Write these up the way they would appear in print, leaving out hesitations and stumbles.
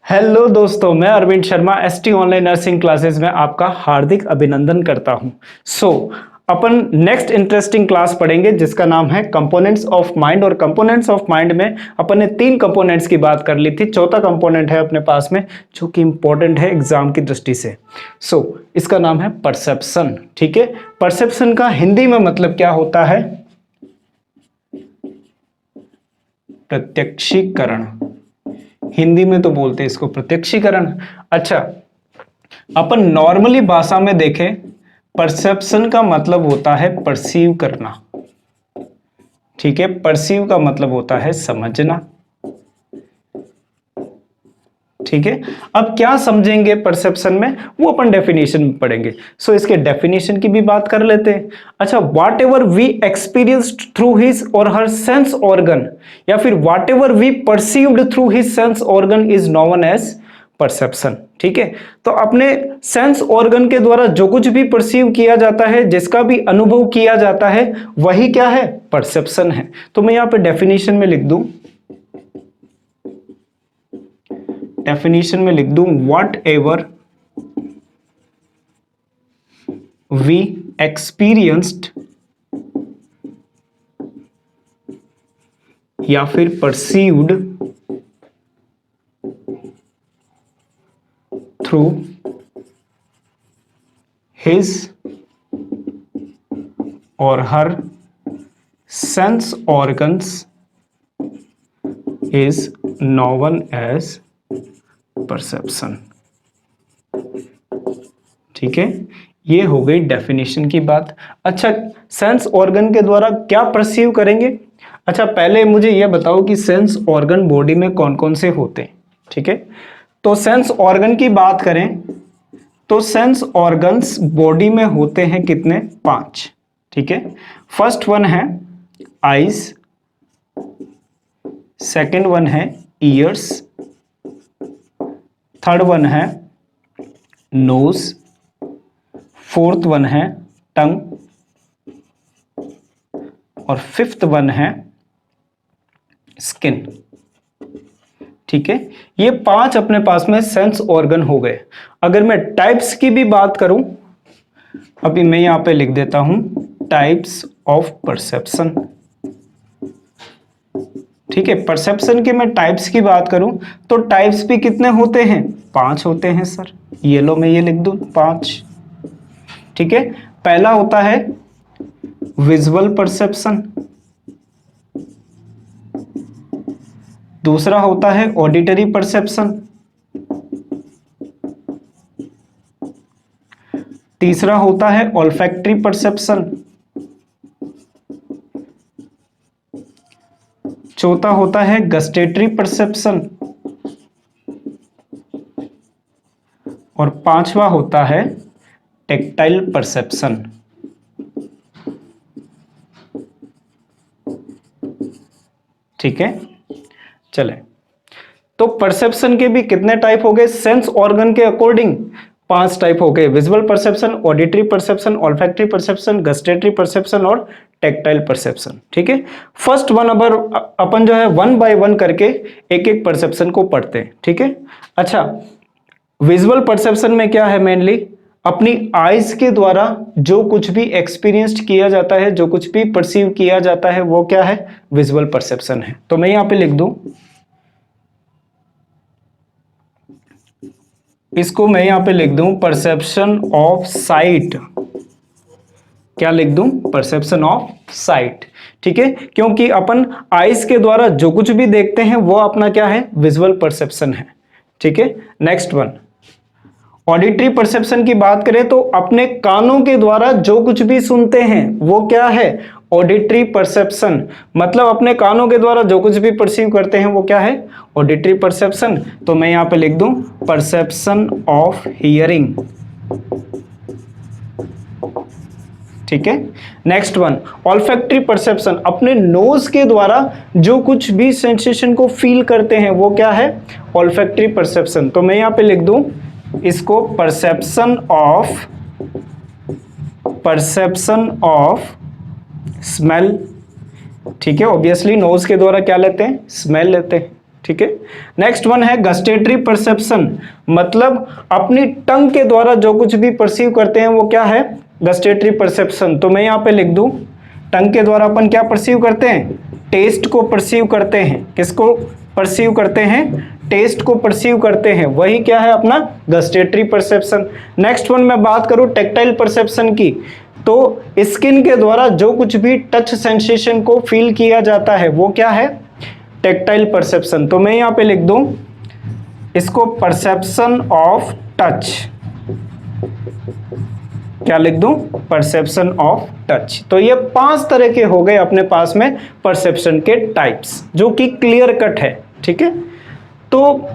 Hello दोस्तों, मैं Arvind Sharma ST online nursing classes में आपका हार्दिक अभिनंदन करता हूं। अपन नेक्स्ट इंटरेस्टिंग क्लास पढ़ेंगे जिसका नाम है कंपोनेंट्स ऑफ माइंड। और कंपोनेंट्स ऑफ माइंड में अपन ने 3 कंपोनेंट्स की बात कर ली थी। चौथा कंपोनेंट है अपने पास में जो कि इंपॉर्टेंट है एग्जाम की दृष्टि से। इसका नाम है परसेप्शन। ठीक है, परसेप्शन का हिंदी में मतलब क्या होता है? प्रत्यक्षीकरण। हिंदी में तो बोलते हैं इसको प्रत्यक्षीकरण। अच्छा, अपन नॉर्मली भाषा में देखें, परसेप्शन का मतलब होता है परसीव करना। ठीक है, परसीव का मतलब होता है समझना। ठीक है, अब क्या समझेंगे परसेप्शन में वो अपन डेफिनेशन में पढ़ेंगे। इसके डेफिनेशन की भी बात कर लेते हैं। अच्छा, whatever we experienced through his or her sense organ, या फिर whatever we perceived through his sense organ is known as perception. ठीक है, तो अपने सेंस ऑर्गन के द्वारा जो कुछ भी परसीव किया जाता है, जिसका भी अनुभव किया जाता है, वही क्या है? परसेप्शन है। तो मैं यहां पे डेफिनेशन में लिख दूं, डेफिनेशन में लिख दूं वॉट एवर वी एक्सपीरियंस्ड या फिर perceived through his or her sense organs is known as perception. ठीक है, ये हो गई डेफिनेशन की बात। अच्छा, सेंस ऑर्गन के द्वारा क्या परसीव करेंगे? अच्छा, पहले मुझे यह बताओ कि सेंस ऑर्गन बॉडी में कौन कौन से होते हैं। ठीक है, तो सेंस ऑर्गन की बात करें तो सेंस ऑर्गन्स बॉडी में होते हैं कितने? 5। ठीक है, फर्स्ट वन है आईज, सेकेंड वन है ईयर्स, थर्ड वन है नोज, फोर्थ वन है टंग, और फिफ्थ वन है स्किन। ठीक है, ये 5 अपने पास में सेंस ऑर्गन हो गए। अगर मैं टाइप्स की भी बात करूं, अभी मैं यहां पे लिख देता हूं टाइप्स ऑफ परसेप्शन। ठीक है, परसेप्शन के मैं टाइप्स की बात करूं तो टाइप्स भी कितने होते हैं? 5 होते हैं सर। येलो में ये लिख दूं 5। ठीक है, पहला होता है विजुअल परसेप्शन, दूसरा होता है ऑडिटरी परसेप्शन, तीसरा होता है ऑल्फैक्टरी परसेप्शन, चौथा होता है गस्टेटरी परसेप्शन, और पांचवा होता है टेक्टाइल परसेप्शन। ठीक है, चले, तो परसेप्शन के भी कितने टाइप हो गए? सेंस ऑर्गन के अकॉर्डिंग 5 टाइप हो गए। Visual perception, auditory perception, olfactory perception, gustatory perception और टेक्टाइल परसेप्शन। ठीक है, फर्स्ट वन अपन जो है 1 बाय 1 करके एक एक परसेप्शन को पढ़ते हैं। ठीक है, अच्छा, विजुअल परसेप्शन में क्या है? मेनली अपनी आईज के द्वारा जो कुछ भी एक्सपीरियंस्ड किया जाता है, जो कुछ भी परसीव किया जाता है, वो क्या है? विजुअल परसेप्शन है। तो मैं यहां पे लिख दूं, इसको मैं यहां पे लिख दूं परसेप्शन ऑफ साइट। क्या लिख दूं? Perception of site. ठीक है, क्योंकि अपन आईज के द्वारा जो कुछ भी देखते हैं वो अपना क्या है? विजुअल परसेप्शन है। ठीक है, नेक्स्ट वन ऑडिटरी परसेप्शन की बात करें तो अपने कानों के द्वारा जो कुछ भी सुनते हैं वो क्या है? Auditory perception. मतलब अपने कानों के द्वारा जो कुछ भी परसीव करते हैं वो क्या है? Auditory perception. तो मैं यहां पे लिख दूं परसेप्शन ऑफ हियरिंग। ठीक है, नेक्स्ट वन ऑल्फैक्टरी परसेप्शन। अपने नोज के द्वारा जो कुछ भी सेंसेशन को फील करते हैं वो क्या है? Olfactory perception. तो मैं यहां पे लिख दूं इसको परसेप्शन ऑफ स्मेल। ठीक है, ऑब्वियसली नोज के द्वारा क्या लेते हैं? स्मेल लेते हैं। ठीक है। नेक्स्ट वन है गस्टेटरी परसेप्शन, मतलब अपनी टंग के द्वारा जो कुछ भी परसीव करते हैं वो क्या है, गस्टेटरी परसेप्शन। तो मैं यहाँ पे लिख दूं, टंग के द्वारा अपन क्या परसीव करते हैं, टेस्ट को परसीव करते हैं। किसको परसीव करते हैं, टेस्ट को परसीव करते हैं, वही क्या है अपना गस्टेटरी परसेप्शन। नेक्स्ट वन मैं बात करूं टेक्टाइल परसेप्शन की, तो स्किन के द्वारा जो कुछ भी टच सेंसेशन को फील किया जाता है वो क्या है, टेक्टाइल परसेप्शन। तो मैं यहां पे लिख दूं इसको परसेप्शन ऑफ टच, क्या लिख दूं, परसेप्शन ऑफ टच। तो ये 5 तरह के हो गए अपने पास में परसेप्शन के टाइप्स, जो कि क्लियर कट है, ठीक है। तो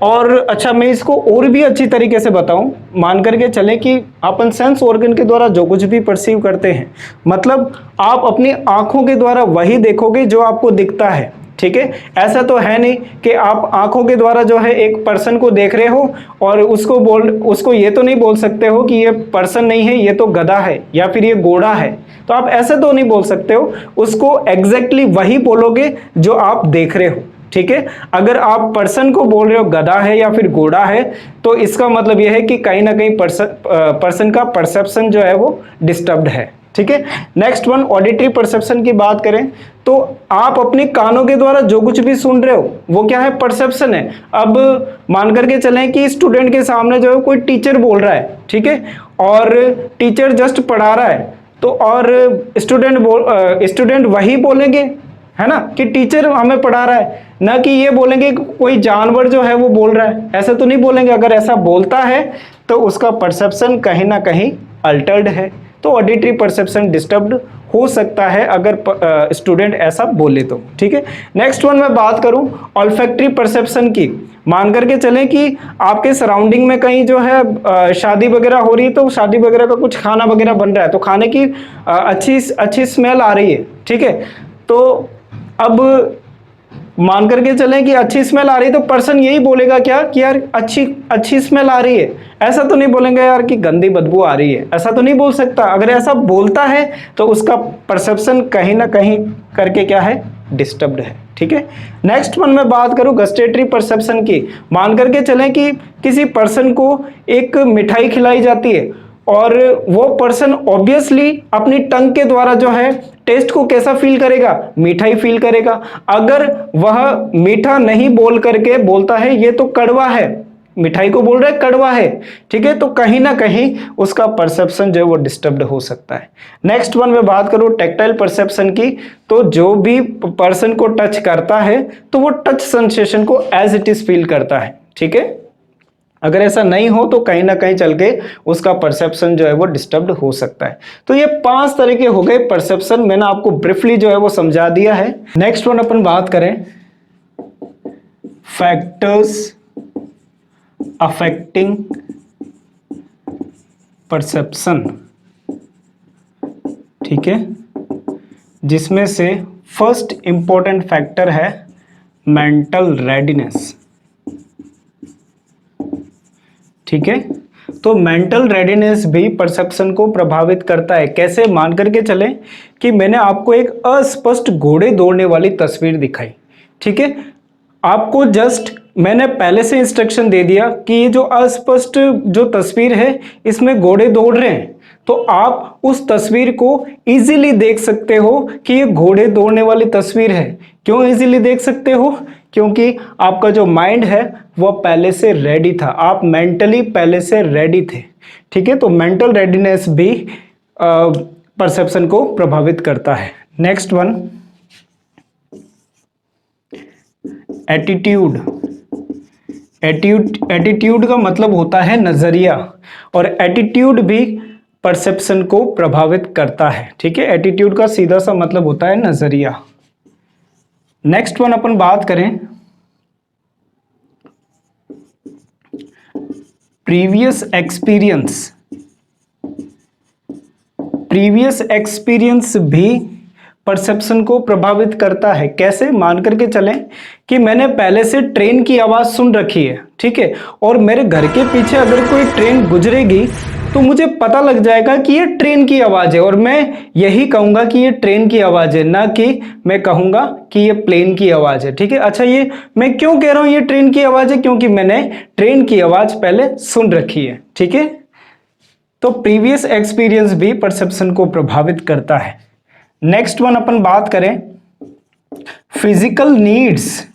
और अच्छा मैं इसको और भी अच्छी तरीके से बताऊं, मान करके चलें कि अपन सेंस ऑर्गन के द्वारा जो कुछ भी परसीव करते हैं, मतलब आप अपनी आंखों के द्वारा वही देखोगे जो आपको दिखता है, ठीक है। ऐसा तो है नहीं कि आप आंखों के द्वारा जो है एक पर्सन को देख रहे हो और उसको ये तो नहीं बोल सकते हो कि ये पर्सन नहीं है, ये तो गधा है या फिर ये घोड़ा है, तो आप ऐसे तो नहीं बोल सकते हो, उसको एग्जैक्टली वही बोलोगे जो आप देख रहे हो, ठीक है। अगर आप पर्सन को बोल रहे हो गधा है या फिर घोड़ा है, तो इसका मतलब यह है कि कहीं ना कहीं पर्सन का परसेप्शन जो है वो डिस्टर्ब्ड है, ठीक है। नेक्स्ट वन ऑडिटरी परसेप्शन की बात करें, तो आप अपने कानों के द्वारा जो कुछ भी सुन रहे हो वो क्या है, परसेप्शन है। अब मान करके चलें कि स्टूडेंट के सामने जो है कोई टीचर बोल रहा है, ठीक है, और टीचर जस्ट पढ़ा रहा है, तो और स्टूडेंट वही बोलेंगे, है ना, कि टीचर हमें पढ़ा रहा है, ना कि ये बोलेंगे कि कोई जानवर जो है वो बोल रहा है, ऐसा तो नहीं बोलेंगे। अगर ऐसा बोलता है तो उसका परसेप्शन कहीं ना कहीं अल्टर्ड है, तो ऑडिटरी परसेप्शन डिस्टर्ब्ड हो सकता है अगर स्टूडेंट ऐसा बोले तो, ठीक है। नेक्स्ट वन मैं बात करूं ऑल्फैक्टरी परसेप्शन की, मान करके चलें कि आपके सराउंडिंग में कहीं जो है शादी वगैरह हो रही है, तो शादी वगैरह का कुछ खाना वगैरह बन रहा है, तो खाने की अच्छी स्मेल आ रही है, ठीक है। तो अब मान करके चलें कि अच्छी स्मेल आ रही है, तो पर्सन यही बोलेगा क्या कि यार अच्छी स्मेल आ रही है, ऐसा तो नहीं बोलेंगे यार कि गंदी बदबू आ रही है, ऐसा तो नहीं बोल सकता। अगर ऐसा बोलता है तो उसका परसेप्शन कहीं ना कहीं करके क्या है, डिस्टर्ब्ड है, ठीक है। नेक्स्ट वन मैं बात करूं गस्टेटरी परसेप्शन की, मान करके चलें कि किसी पर्सन को एक मिठाई खिलाई जाती है और वो पर्सन ऑब्वियसली अपनी टंग के द्वारा जो है टेस्ट को कैसा फील करेगा, मीठा फील करेगा। अगर वह मीठा नहीं बोल करके बोलता है ये तो कड़वा है, मिठाई को बोल रहा है कड़वा है, ठीक है, तो कहीं ना कहीं उसका परसेप्शन जो है वो डिस्टर्ब्ड हो सकता है। नेक्स्ट वन मैं बात करूं टेक्टाइल परसेप्शन की, तो जो भी पर्सन को टच करता है तो वो टच सेंसेशन को एज इट इज फील करता है, ठीक है। अगर ऐसा नहीं हो तो कहीं ना कहीं चल के उसका परसेप्शन जो है वो डिस्टर्ब्ड हो सकता है। तो ये 5 तरह के हो गए परसेप्शन, मैंने आपको ब्रीफली जो है वो समझा दिया है। नेक्स्ट वन अपन बात करें फैक्टर्स अफेक्टिंग परसेप्शन, ठीक है, जिसमें से फर्स्ट इंपॉर्टेंट फैक्टर है मेंटल रेडीनेस, ठीक है। तो मेंटल रेडीनेस भी परसेप्शन को प्रभावित करता है। कैसे, मान करके चलें कि मैंने आपको एक अस्पष्ट घोड़े दौड़ने वाली तस्वीर दिखाई, ठीक है, आपको जस्ट मैंने पहले से इंस्ट्रक्शन दे दिया कि ये जो अस्पष्ट जो तस्वीर है इसमें घोड़े दौड़ रहे हैं, तो आप उस तस्वीर को इजीली देख सकते हो कि ये घोड़े दौड़ने वाली तस्वीर है। क्यों इजीली देख सकते हो, क्योंकि आपका जो माइंड है वो पहले से रेडी था, आप मेंटली पहले से रेडी थे, ठीक है। तो मेंटल रेडीनेस भी परसेप्शन को प्रभावित करता है। Next one attitude. एटीट्यूड का मतलब होता है नजरिया, और एटीट्यूड भी परसेप्शन को प्रभावित करता है, ठीक है। एटीट्यूड का सीधा सा मतलब होता है नजरिया। नेक्स्ट वन अपन बात करें प्रीवियस एक्सपीरियंस। प्रीवियस एक्सपीरियंस भी परसेप्शन को प्रभावित करता है। कैसे, मान करके चलें कि मैंने पहले से ट्रेन की आवाज सुन रखी है, ठीक है, और मेरे घर के पीछे अगर कोई ट्रेन गुजरेगी तो मुझे पता लग जाएगा कि ये ट्रेन की आवाज है, और मैं यही कहूंगा कि ये ट्रेन की आवाज है, ना कि मैं कहूंगा कि ये प्लेन की आवाज है। ठीक है, अच्छा ये मैं क्यों कह रहा हूं ये ट्रेन की आवाज है, क्योंकि मैंने ट्रेन की आवाज पहले सुन रखी है। ठीक है, तो प्रीवियस एक्सपीरियंस भी परसेप्शन को प्रभावित करता है। नेक्स्ट वन अपन बात करें फिजिकल नीड्स,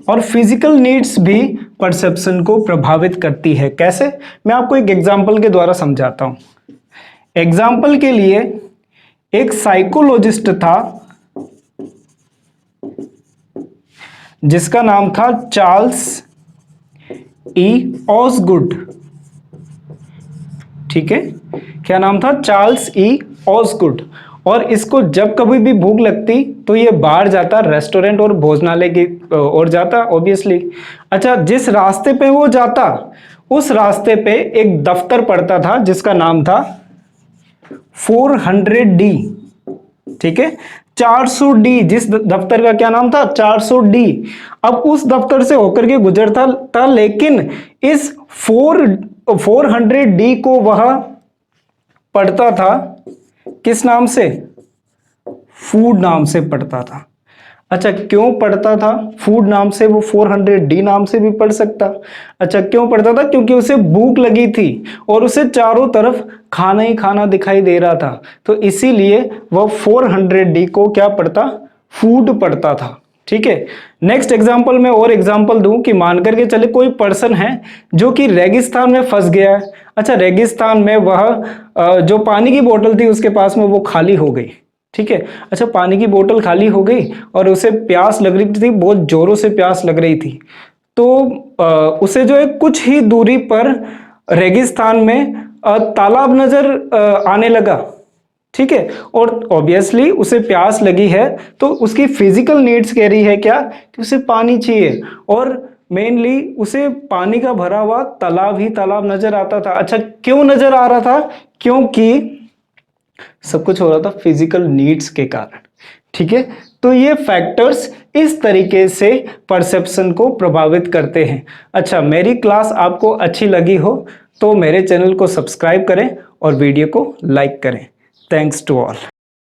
और फिजिकल नीड्स भी परसेप्शन को प्रभावित करती है। कैसे, मैं आपको एक एग्जांपल के द्वारा समझाता हूं। एग्जांपल के लिए एक साइकोलॉजिस्ट था जिसका नाम था चार्ल्स ई ऑसगुड। ठीक है, क्या नाम था? Charles E ऑसगुड। और इसको जब कभी भी भूख लगती तो ये बाहर जाता, रेस्टोरेंट और भोजनालय की ओर जाता ऑब्वियसली। अच्छा, जिस रास्ते पे वो जाता उस रास्ते पे एक दफ्तर पड़ता था जिसका नाम था 400D। ठीक है, 400D, जिस दफ्तर का क्या नाम था? 400D। अब उस दफ्तर से होकर के गुजरता था, लेकिन इस 400D को वह पढ़ता था किस नाम से? फूड नाम से पढ़ता था। अच्छा, क्यों पढ़ता था फूड नाम से? वो 400D नाम से भी पढ़ सकता। अच्छा, क्यों पढ़ता था? क्योंकि उसे भूख लगी थी और उसे चारों तरफ खाना ही खाना दिखाई दे रहा था, तो इसीलिए वह 400D को क्या पढ़ता? फूड पढ़ता था। ठीक है, नेक्स्ट एग्जांपल में और एग्जांपल दूं कि मान करके चले कोई पर्सन है जो कि रेगिस्तान में फंस गया है। अच्छा, रेगिस्तान में वह जो पानी की बोतल थी उसके पास में वो खाली हो गई। ठीक है, अच्छा पानी की बोतल खाली हो गई और उसे प्यास लग रही थी, बहुत जोरों से प्यास लग रही थी। तो उसे जो है कुछ ही दूरी पर रेगिस्तान में तालाब नजर आने लगा। ठीक है, और ऑब्वियसली उसे प्यास लगी है तो उसकी फिजिकल नीड्स कह रही है क्या? कि उसे पानी चाहिए, और मेनली उसे पानी का भरा हुआ तालाब ही तालाब नजर आता था। अच्छा, क्यों नजर आ रहा था? क्योंकि सब कुछ हो रहा था फिजिकल नीड्स के कारण। ठीक है, तो ये फैक्टर्स इस तरीके से परसेप्शन को प्रभावित करते हैं। अच्छा, मेरी क्लास आपको अच्छी लगी हो तो मेरे चैनल को सब्सक्राइब करें और वीडियो को लाइक करें। Thanks to all.